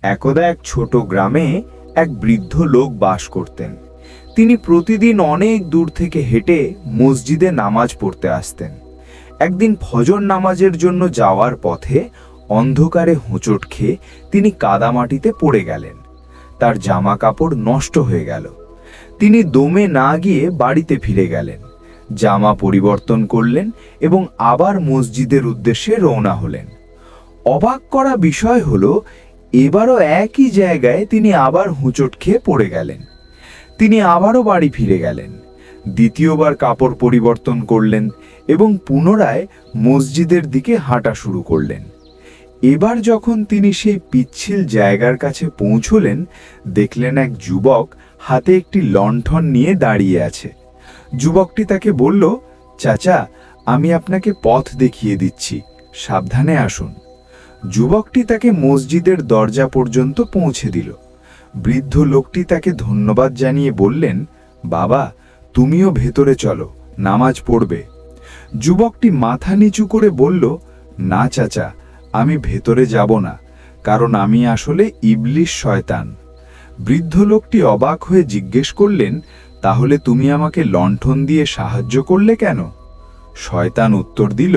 একদা এক ছোট গ্রামে এক বৃদ্ধ লোক বাস করতেন। তিনি প্রতিদিন অনেক দূর থেকে হেঁটে মসজিদে নামাজ পড়তে আসতেন। একদিন ফজর নামাজের জন্য যাওয়ার পথে অন্ধকারে হোঁচট খেয়ে তিনি কাদামাটিতে পড়ে গেলেন। তার জামা কাপড় নষ্ট হয়ে গেল। তিনি দমে না গিয়ে বাড়িতে ফিরে গেলেন, জামা পরিবর্তন করলেন এবং আবার মসজিদের উদ্দেশ্যে রওনা হলেন। অবাক করা বিষয় হলো, এবারও একই জায়গায় তিনি আবার হোঁচট খেয়ে পড়ে গেলেন। তিনি আবারও বাড়ি ফিরে গেলেন, দ্বিতীয়বার কাপড় পরিবর্তন করলেন এবং পুনরায় মসজিদের দিকে হাঁটা শুরু করলেন। এবার যখন তিনি সেই পিচ্ছিল জায়গার কাছে পৌঁছলেন, দেখলেন এক যুবক হাতে একটি লণ্ঠন নিয়ে দাঁড়িয়ে আছে। যুবকটি তাকে বলল, চাচা, আমি আপনাকে পথ দেখিয়ে দিচ্ছি, সাবধানে আসুন। যুবকটি তাকে মসজিদের দরজা পর্যন্ত পৌঁছে দিল। বৃদ্ধ লোকটি তাকে ধন্যবাদ জানিয়ে বললেন, বাবা, তুমিও ভেতরে চলো, নামাজ পড়বে। যুবকটি মাথা নিচু করে বলল, না চাচা, আমি ভেতরে যাব না, কারণ আমি আসলে ইবলিশ শয়তান। বৃদ্ধ লোকটি অবাক হয়ে জিজ্ঞেস করলেন, তাহলে তুমি আমাকে লণ্ঠন দিয়ে সাহায্য করলে কেন? শয়তান উত্তর দিল,